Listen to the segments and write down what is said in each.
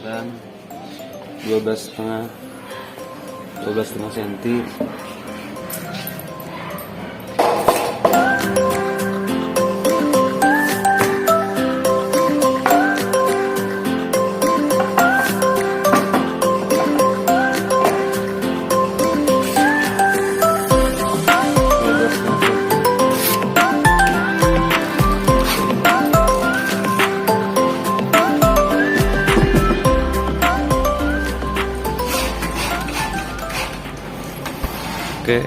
dan 12,5 cm. Oke,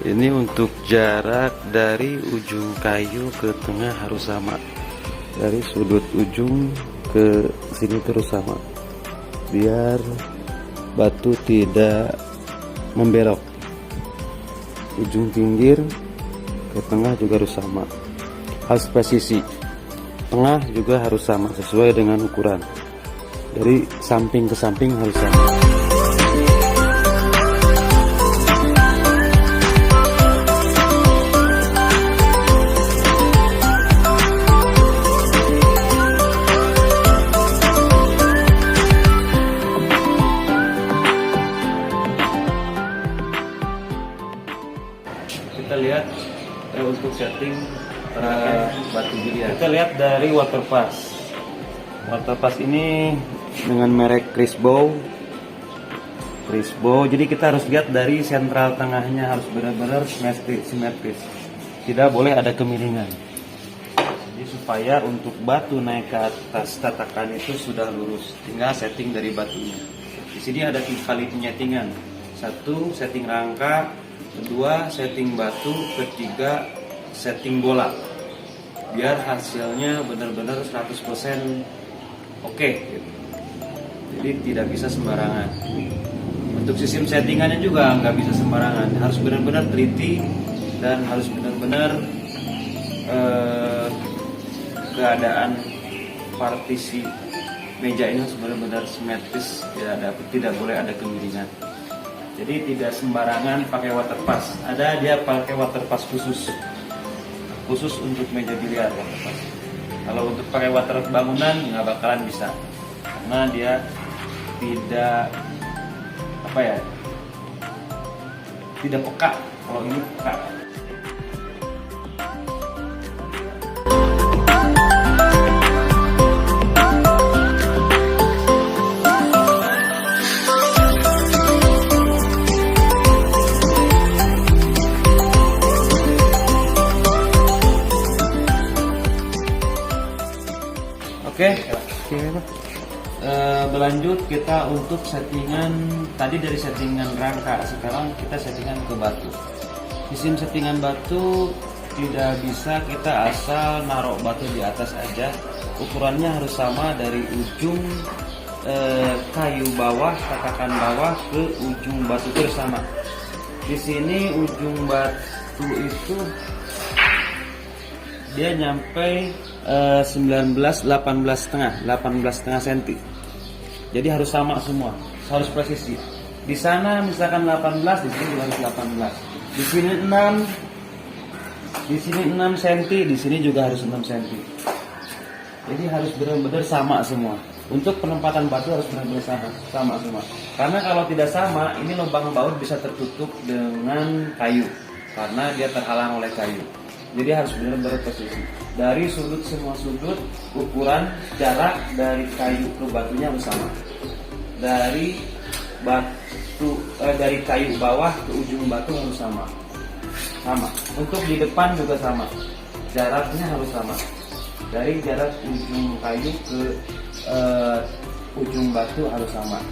ini untuk jarak dari ujung kayu ke tengah harus sama, dari sudut ujung ke sini terus sama, biar batu tidak membelok. Ujung pinggir ke tengah juga harus sama, harus presisi. Tengah juga harus sama sesuai dengan ukuran, dari samping ke samping harus sama. Kita lihat untuk setting batu biliar. Kita lihat dari water pass. Water pass ini dengan merek Chris Bow. Jadi kita harus lihat dari sentral tengahnya harus benar-benar simetris. Tidak boleh ada kemiringan. Jadi supaya untuk batu naik ke atas tatakan itu sudah lurus. Tinggal setting dari batunya. Di sini ada 3 kali penyettingan. 1 setting rangka, 2 setting batu, 3 setting bola, biar hasilnya benar-benar 100% oke gitu. Jadi tidak bisa sembarangan. Untuk sistem settingannya juga nggak bisa sembarangan, harus benar-benar teliti dan harus benar-benar keadaan partisi meja ini harus benar-benar simetris, tidak boleh ada kemiringan. Jadi tidak sembarangan pakai water pass. Ada dia pakai water pass khusus untuk meja biliar water pass. Kalau untuk pakai water bangunan nggak bakalan bisa, karena dia tidak tidak peka. Kalau ini peka. Oke, berlanjut kita untuk settingan tadi dari settingan rangka, sekarang kita settingan ke batu. Sistem settingan batu tidak bisa kita asal naruh batu di atas aja. Ukurannya harus sama dari ujung kayu bawah, tatakan bawah ke ujung batu itu sama. Di sini ujung batu itu dia nyampe 18,5 cm. Jadi harus sama semua, harus presisi. Di sana misalkan 18, di sini juga harus 18. Di sini 6 cm, di sini juga harus 6 cm. Jadi harus benar-benar sama semua. Untuk penempatan batu harus benar-benar sama semua. Karena kalau tidak sama, ini lubang baut bisa tertutup dengan kayu, karena dia terhalang oleh kayu. Jadi harus benar-benar presisi. Dari semua sudut, ukuran, jarak dari kayu ke batunya harus sama. Dari kayu bawah ke ujung batu harus sama. Untuk di depan juga sama. Jaraknya harus sama. Dari jarak ujung kayu ke ujung batu harus sama.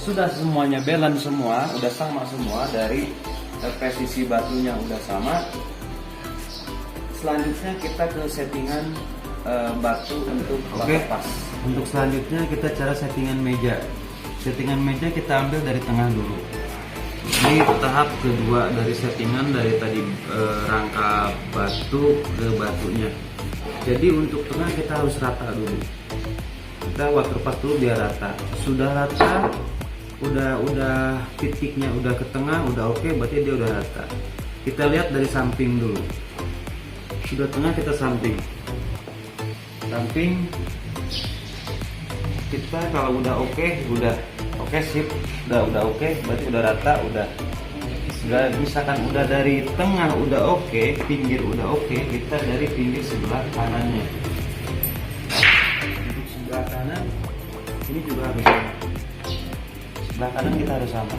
Sudah semuanya balance semua, udah sama semua, dari presisi batunya udah sama. Selanjutnya kita ke settingan batu untuk water pass. Untuk selanjutnya kita cara settingan meja. Settingan meja kita ambil dari tengah dulu. Ini tahap kedua dari settingan dari tadi rangka batu ke batunya. Jadi untuk tengah kita harus rata dulu. Kita water pass dulu biar rata. Sudah rata, udah titiknya udah ke tengah, udah oke, berarti dia udah rata. Kita lihat dari samping dulu. Sudah tengah kita samping kita kalau udah oke, sip, udah oke, berarti udah rata, udah misalkan udah dari tengah udah oke, pinggir udah oke, kita dari pinggir sebelah kanannya. Untuk sebelah kanan ini juga harus sama. Sebelah kanan kita harus sama,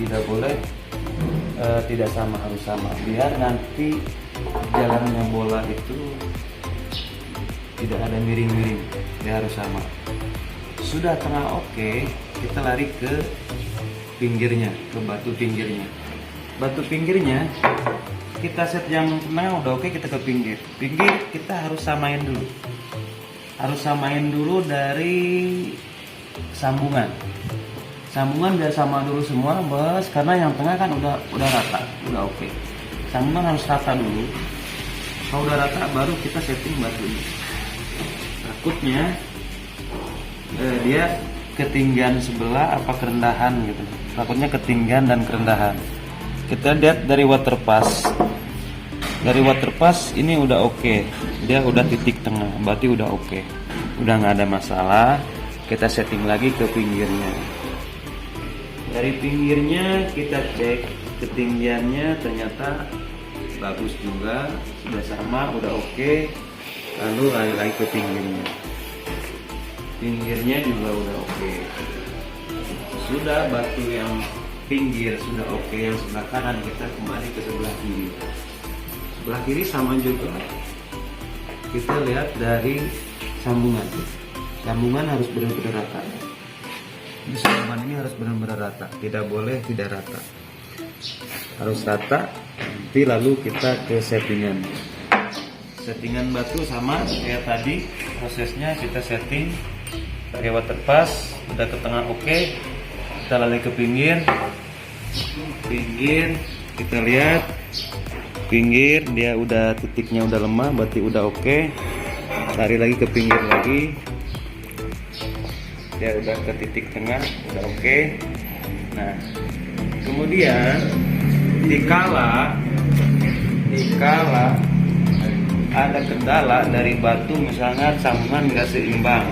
tidak boleh tidak sama, harus sama, biar nanti jalannya bola itu tidak ada miring-miring, dia harus sama. Sudah tengah oke, kita lari ke pinggirnya, ke batu pinggirnya. Batu pinggirnya kita set yang tengah udah oke, kita ke pinggir. Pinggir kita harus samain dulu. Harus samain dulu dari sambungan. Sambungan biar sama dulu semua, bos, karena yang tengah kan udah rata, udah oke. Sambungan harus rata dulu. Kalau udah rata baru kita setting batunya. Takutnya dia ketinggian sebelah apa kerendahan gitu. Takutnya ketinggian dan kerendahan. Kita lihat dari water pass. Dari water pass ini udah oke. Dia udah titik tengah, berarti udah oke. Udah nggak ada masalah. Kita setting lagi ke pinggirnya. Dari pinggirnya kita cek ketinggiannya, ternyata bagus juga, sudah sama, udah oke. Lalu lari ke pinggirnya. Pinggirnya juga udah oke. Sudah batu yang pinggir sudah oke, yang sebelah kanan kita kembali ke sebelah kiri. Sebelah kiri sama juga. Kita lihat dari sambungan. Sambungan harus benar-benar rata. Di sambungan ini harus benar-benar rata, tidak boleh tidak rata, harus rata. Nanti lalu kita ke settingan batu sama kayak tadi prosesnya. Kita setting dari water pass udah ke tengah oke, kita lari ke pinggir kita lihat pinggir dia udah titiknya udah lemah, berarti udah oke. Lari lagi ke pinggir lagi, dia udah ke titik tengah, udah oke. Nah, kemudian dikala ada kendala dari batu, misalnya sambungan nggak seimbang,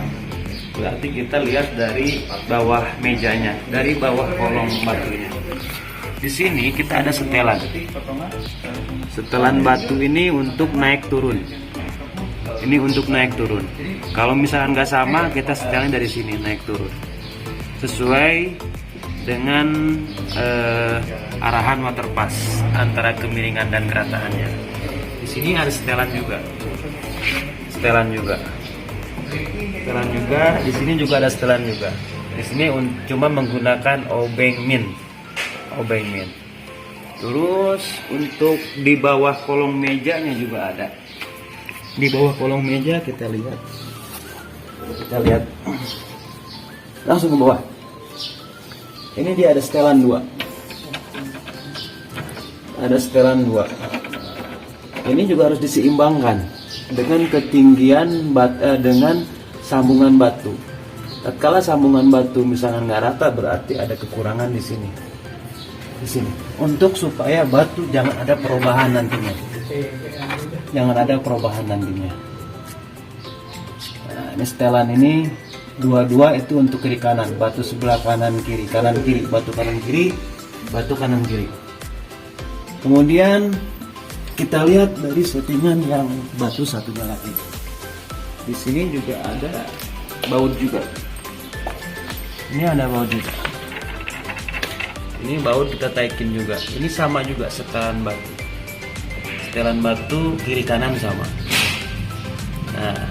berarti kita lihat dari bawah mejanya, dari bawah kolong batunya. Di sini kita ada setelan. Setelan batu ini untuk naik turun. Ini untuk naik turun. Kalau misalkan nggak sama, kita setelin dari sini naik turun, sesuai dengan arahan water pass antara kemiringan dan kerataannya. Di sini ada setelan juga. Di sini juga ada setelan juga. Di sini cuma menggunakan obeng min. Terus untuk di bawah kolong mejanya juga ada. Di bawah kolong meja kita lihat langsung ke bawah. Ini dia ada setelan 2. Ini juga harus diseimbangkan dengan ketinggian dengan sambungan batu. Tatkala sambungan batu misalnya nggak rata, berarti ada kekurangan di sini. Untuk supaya batu jangan ada perubahan nantinya. Nah, ini setelan ini dua-dua itu untuk kiri kanan, batu sebelah kanan kiri, batu kanan kiri. Kemudian kita lihat dari settingan yang batu satunya lagi. Di sini juga ada baut juga. Ini ada baut juga. Ini baut kita taikin juga. Ini sama juga setelan batu. Setelan batu kiri kanan sama. Nah,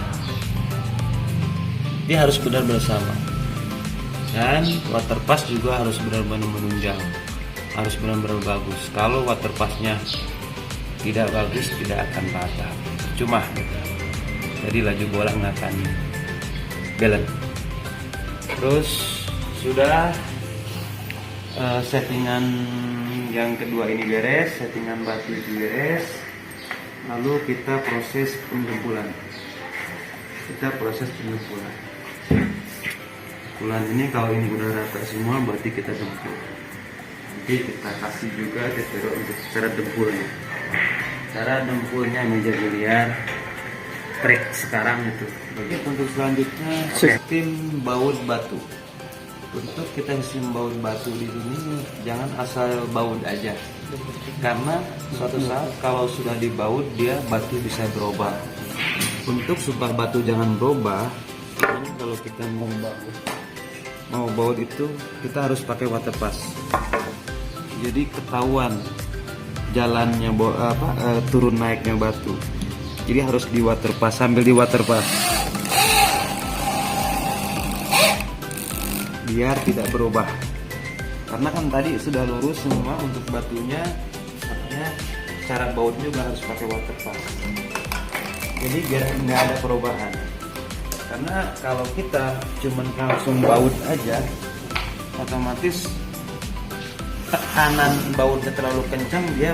dia harus benar-benar sama. Dan water pass juga harus benar-benar menunjang, harus benar-benar bagus. Kalau water passnya tidak bagus, tidak akan patah, cuma jadi laju bola nggak akan balance. Terus sudah settingan yang kedua ini beres, settingan batu itu beres. Lalu kita proses penjempulan. Jempulan ini kalau ini udah rata semua, berarti kita jempul. Nanti kita kasih juga tutorial untuk cara jempulnya. Cara jempulnya meja biliar trik sekarang itu Oke, untuk selanjutnya sistem baut batu. Untuk kita sistem baut batu di sini jangan asal baut aja, karena suatu saat kalau sudah dibaut dia batu bisa berubah. Untuk supaya batu jangan berubah, kalau kita mau baut itu kita harus pakai water pass. Jadi ketahuan jalannya turun naiknya batu. Jadi harus di water pass, sambil di water pass biar tidak berubah. Karena kan tadi sudah lurus semua untuk batunya, makanya cara bautnya juga harus pakai water pass. Jadi biar nggak ada perubahan. Karena kalau kita cuman langsung baut aja, otomatis tekanan bautnya terlalu kencang, dia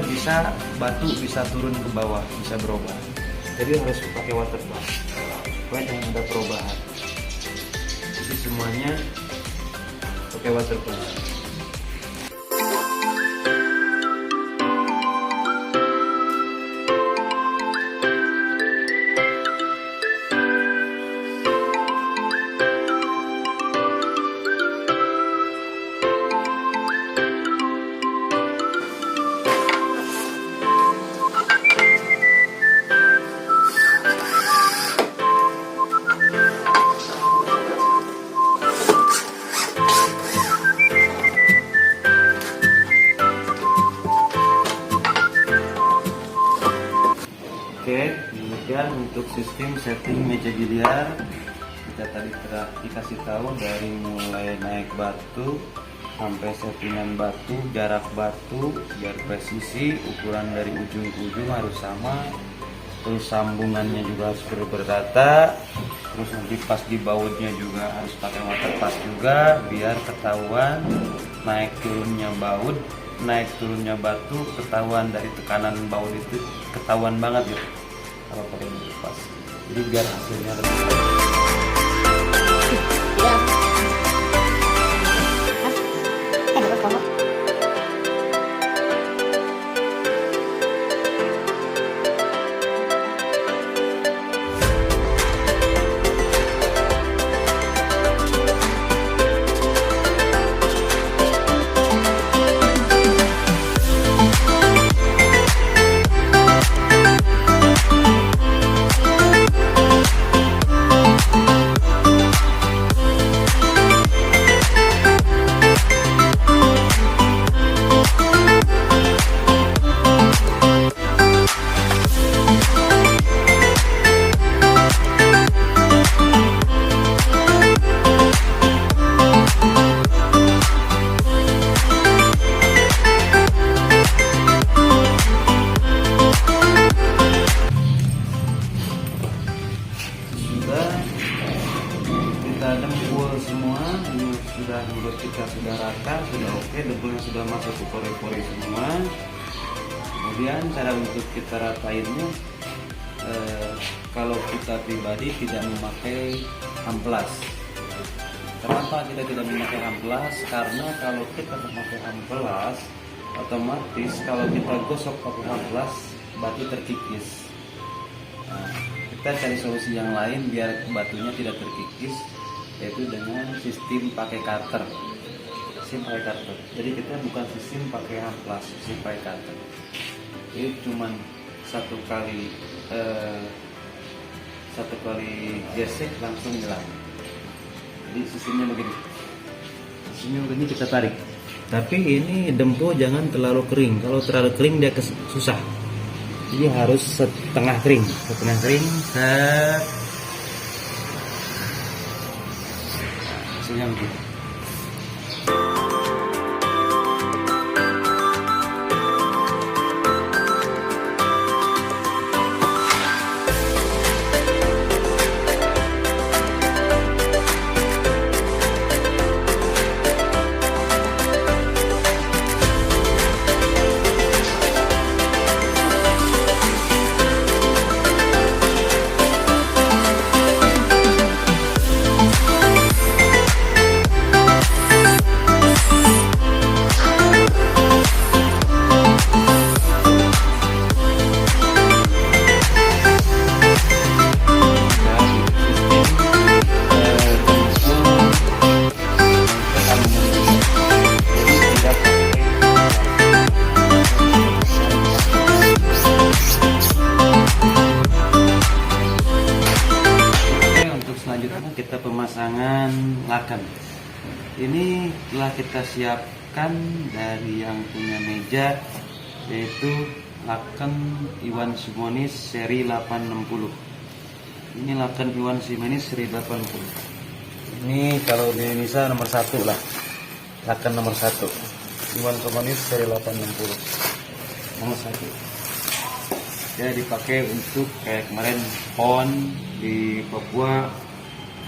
batu bisa turun ke bawah, bisa berubah. Jadi harus pakai water pass supaya jangan ada perubahan. Jadi semuanya pakai water pass. Oke, demikian untuk sistem setting meja biliar. Kita tadi telah dikasih tahu dari mulai naik batu sampai settingan batu, jarak batu, biar presisi, ukuran dari ujung ke ujung harus sama, terus sambungannya juga harus berrata, terus nanti pas di bautnya juga harus pakai water pass juga, biar ketahuan naik turunnya baut, naik turunnya batu, ketahuan dari tekanan baut itu ketahuan banget gitu kalau pakai water pass. Jadi biar hasilnya lebih dempul semua, ini sudah menurut kita sudah rata, sudah oke, dempulnya sudah masuk ke pori-pori semua. Kemudian cara untuk kita ratainnya, kalau kita pribadi tidak memakai amplas. Kenapa kita tidak memakai amplas? Karena kalau kita memakai amplas, otomatis kalau kita gosok pakai amplas, batu terkikis. Nah, kita cari solusi yang lain biar batunya tidak terkikis, yaitu dengan sistem pakai cutter. Sistem pakai cutter. Jadi kita bukan sistem pakai amplas, sistem pakai cutter. Ini cuman satu kali gesek langsung hilang. Jadi sistemnya begini. Sistemnya begini, kita tarik. Tapi ini dempo jangan terlalu kering. Kalau terlalu kering dia susah. Jadi harus setengah kering. Setengah kering. Hasilnya begitu. selanjutnya kita pemasangan lakan. Ini telah kita siapkan dari yang punya meja, yaitu lakan Iwan Simonis seri 860. Ini lakan Iwan Simonis seri 80. Ini kalau di Indonesia nomor 1 lah, lakan nomor 1 Iwan Simonis seri 860 nomor 1. Ya, dipakai untuk kayak kemarin PON di Papua,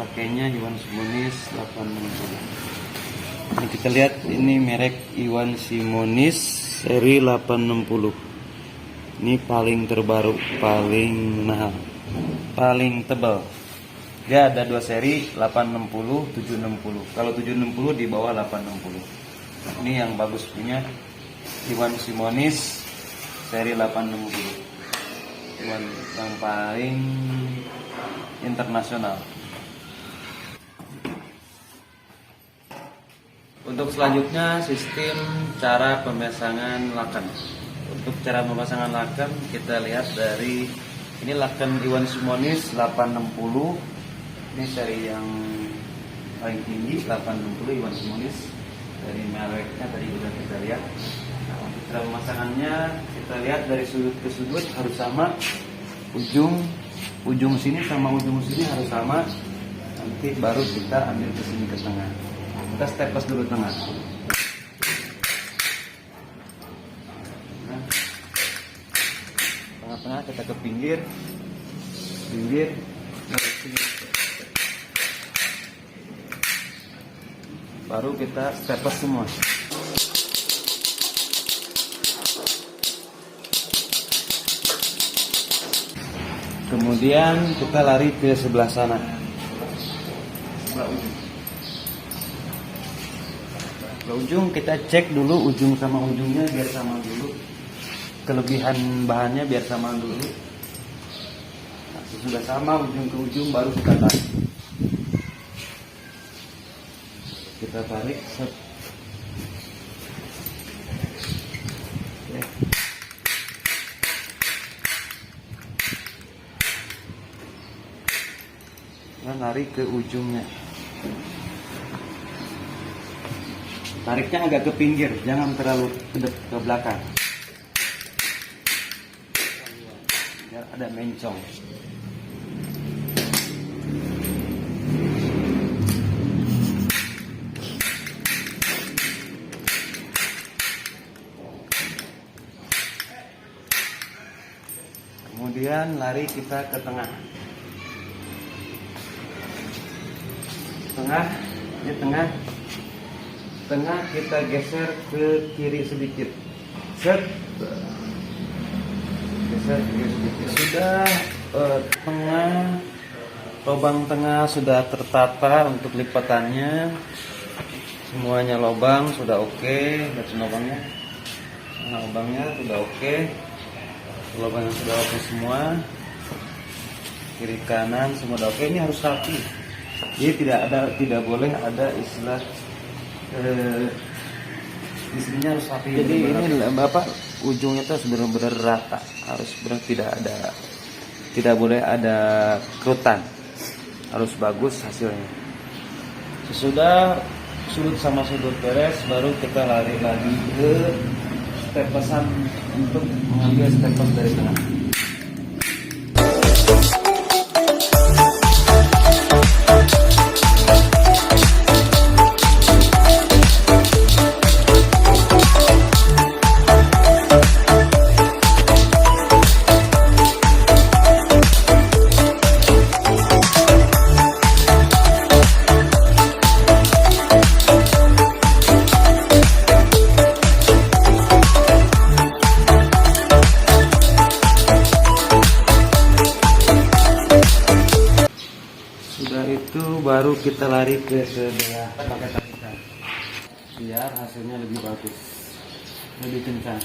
pakainya Iwan Simonis 860. Ini kita lihat, ini merek Iwan Simonis seri 860. Ini paling terbaru, paling mahal, paling tebal. Dia ada 2 seri, 860, 760. Kalau 760 di bawah 860. Ini yang bagus punya Iwan Simonis seri 860. Yang paling internasional. Untuk selanjutnya sistem cara pemasangan lakan. Untuk cara pemasangan lakan kita lihat dari ini lakan Iwan Simonis 860. Ini seri yang paling tinggi 860 Iwan Simonis. Dari mereknya tadi sudah kita lihat. Nah, untuk cara pemasangannya kita lihat dari sudut ke sudut harus sama. Ujung sini sama ujung sini harus sama. Nanti baru kita ambil ke sini ke tengah. Kita staples dulu tengah. Nah, tengah-tengah kita ke pinggir. Baru kita staples semua. Kemudian kita lari ke sebelah sana, sebelah ujung kita cek dulu ujung sama ujungnya biar sama dulu, kelebihan bahannya biar sama dulu. Nah, sudah sama ujung ke ujung baru kita tarik. Kita tarik. Lari ke ujungnya, tariknya agak ke pinggir, jangan terlalu ke belakang biar ada mencong. Kemudian lari kita ke tengah. Tengah kita geser ke kiri sedikit. Geser ke kiri sedikit. Sudah tengah, lubang tengah sudah tertata untuk lipatannya. Semuanya lubang sudah oke. Lihat lubangnya. Lubangnya sudah oke. Lubangnya sudah oke semua. Kiri kanan semua sudah oke. Ini harus rapi. Jadi tidak boleh ada istilah istrinya harus rapi. Jadi ini Bapak ujungnya itu harus benar-benar rata, harus benar, tidak boleh ada kerutan, harus bagus hasilnya. Sesudah sudut sama sudut beres, baru kita lari lagi ke stepesan untuk mengambil steples dari tengah. Baru kita lari ke sebelah pakai tarikan biar hasilnya lebih bagus, lebih kencang.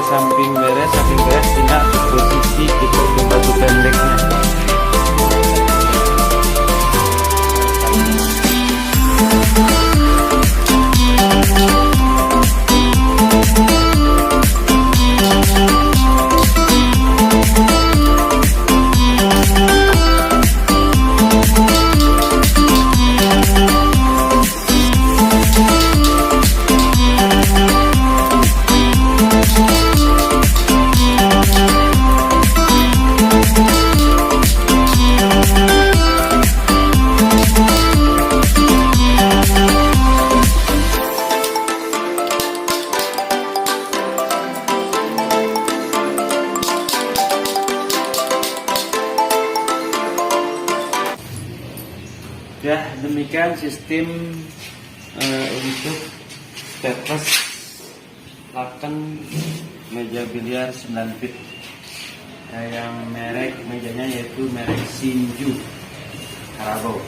samping beres, tinggal posisi kita ke batu pendeknya. Ya, demikian sistem untuk tetes laken meja biliar 9 feet. Yang merek mejanya yaitu merek Shinju Karabo.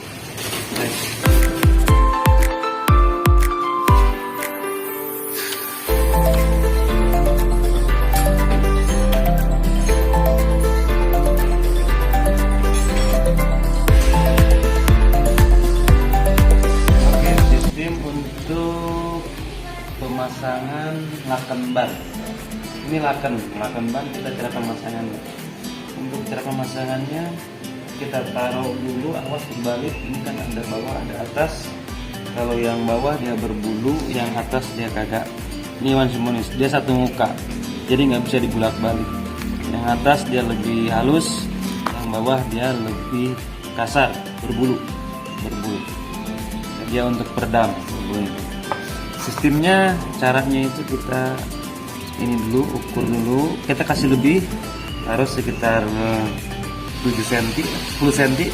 Pemasangan laken ban. Ini laken ban kita cara pemasangannya. Untuk cara pemasangannya kita taruh dulu, awas berbalik. Ini kan ada bawah ada atas. Kalau yang bawah dia berbulu, yang atas dia kagak. Ini Wan Simonis, dia satu muka, jadi nggak bisa dibulak balik. Yang atas dia lebih halus, yang bawah dia lebih kasar, berbulu. Dia untuk peredam berbulu. Sistemnya, caranya itu kita ini dulu, ukur dulu, kita kasih lebih, harus sekitar 7 cm, 10 cm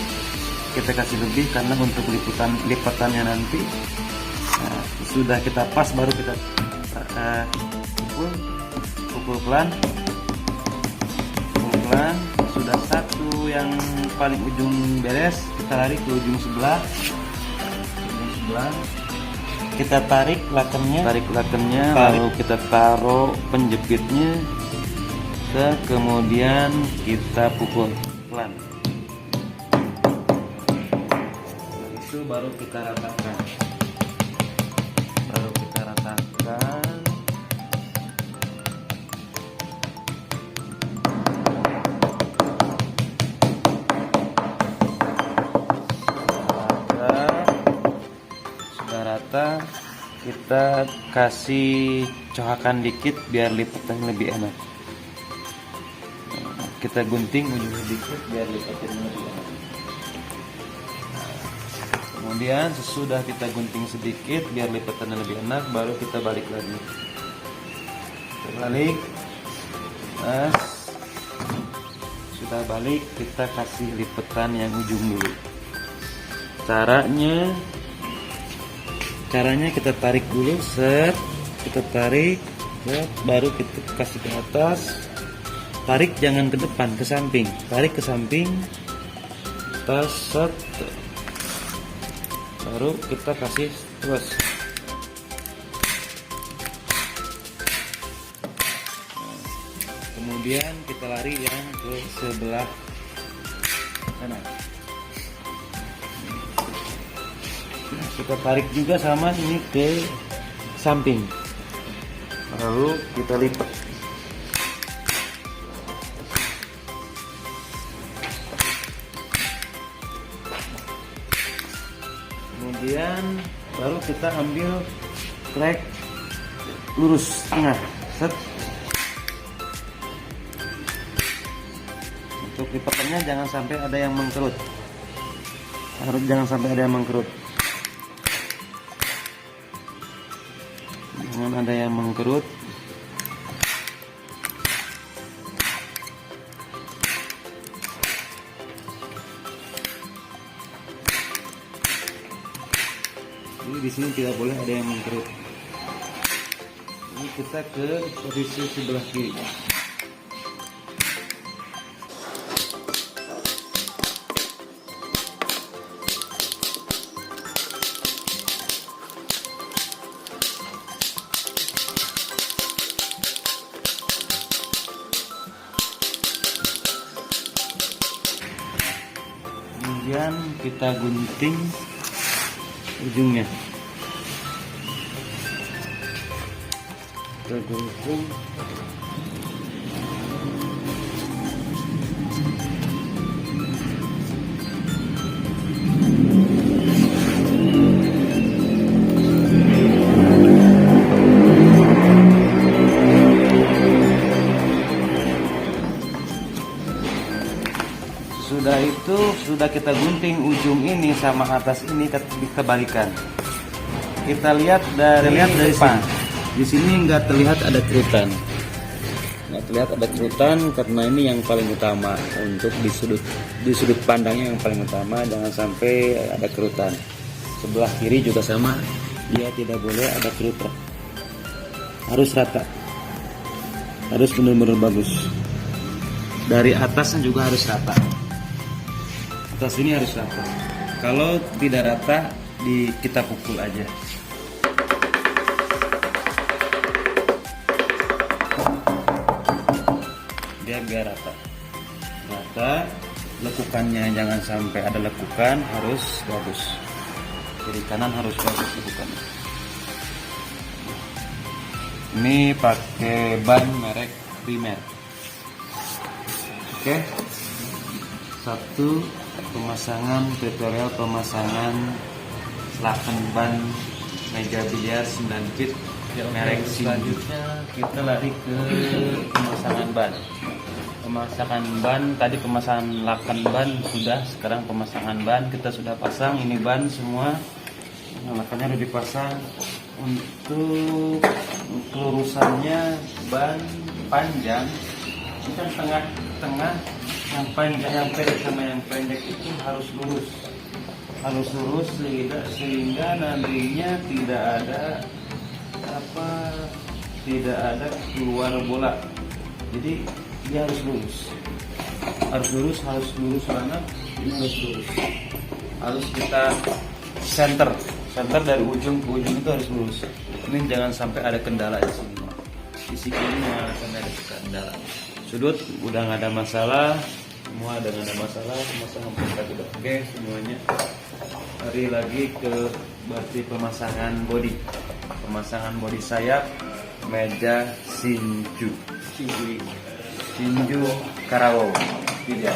kita kasih lebih karena untuk lipatannya nanti. Nah, sudah kita pas baru kita pukul pelan. Sudah satu yang paling ujung beres, kita lari ke ujung sebelah. Kita tarik lakennya, lalu kita taruh penjepitnya, kemudian kita pukul pelan. Itu baru kita ratakan. Rata, kita kasih cohakan dikit biar lipatannya lebih enak. Kita gunting ujungnya dikit biar lipatannya lebih enak. Kemudian sesudah kita gunting sedikit biar lipatannya lebih enak, baru kita balik lagi. Nah, sudah balik, kita kasih lipatan yang ujung dulu. Caranya kita tarik dulu, kita tarik, baru kita kasih ke atas. Tarik jangan ke depan, ke samping. Tarik ke samping, baru kita kasih terus. Kemudian kita lari yang ke sebelah sana. Kita tarik juga sama ini ke samping, lalu kita lipat. Kemudian baru kita ambil trek lurus tengah. Untuk lipatannya jangan sampai ada yang mengkerut. Jangan sampai ada yang mengkerut. Jangan ada yang mengkerut. Jadi di sini tidak boleh ada yang mengkerut. Ini kita ke posisi sebelah kiri. kemudian kita gunting ujungnya. Kita gunting. Sudah itu, sudah kita gunting ujung ini sama atas ini kita balikan. Kita lihat dari depan. Di sini nggak terlihat ada kerutan. Nggak terlihat ada kerutan karena ini yang paling utama untuk di sudut pandangnya yang paling utama, jangan sampai ada kerutan. Sebelah kiri juga sama, dia tidak boleh ada kerutan. Harus rata. Harus benar-benar bagus. Dari atasnya juga harus rata. Atas ini harus rata. Kalau tidak rata, kita pukul aja. Dia biar rata. Rata. Lekukannya jangan sampai ada lekukan, harus bagus. Kiri kanan harus bagus lekukannya. Ini pakai ban merek Primer. Oke. Satu, pemasangan tutorial pemasangan lakan ban meja biliar 9 feet merek selanjutnya kita lari ke pemasangan ban. Pemasangan ban tadi, pemasangan lakan ban sudah, sekarang pemasangan ban kita sudah pasang. Ini ban semua, lakannya udah dipasang. Untuk kelurusannya ban panjang, ini kan tengah-tengah, yang panjang, yang pendek sama yang pendek itu harus lurus, sehingga nantinya tidak ada keluar bola. Jadi dia harus lurus banget. Ini harus lurus, harus kita center dari ujung ke ujung itu harus lurus. Ini jangan sampai ada kendala di sini. Di sini jangan sampai ada kendala. Sudut udah nggak ada masalah, semua udah nggak ada masalah, pemasangan pengkat udah oke semuanya. Lari lagi ke berarti pemasangan bodi sayap meja Shinju Karawau tidak.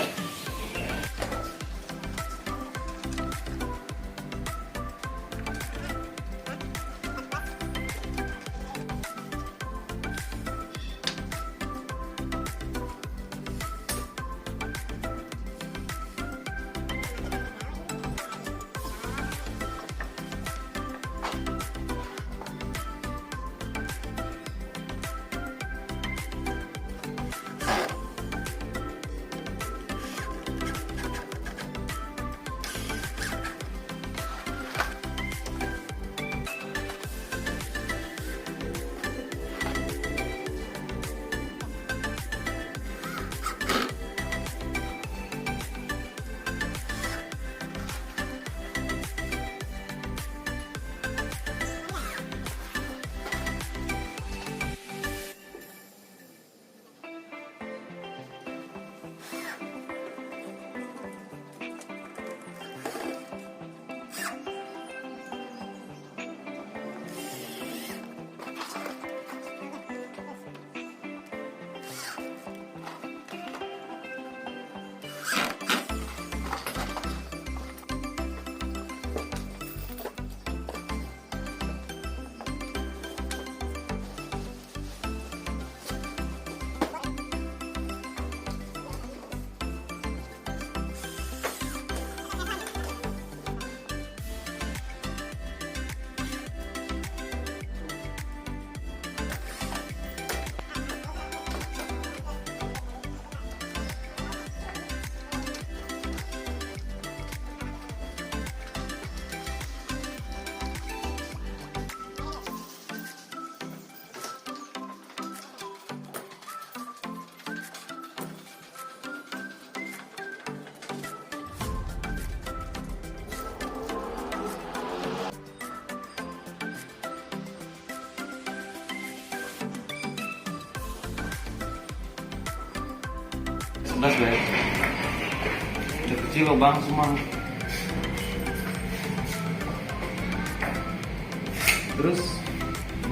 Udah kecil lubang semua. Terus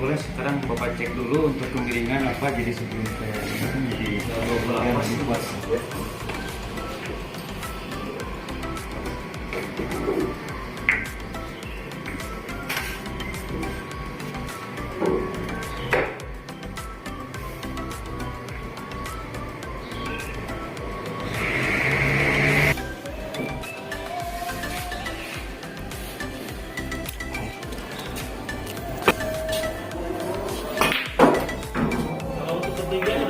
boleh sekarang Bapak cek dulu untuk kemiringan apa, jadi sebelum saya jadi lebih puas. Kalau untuk ketiganya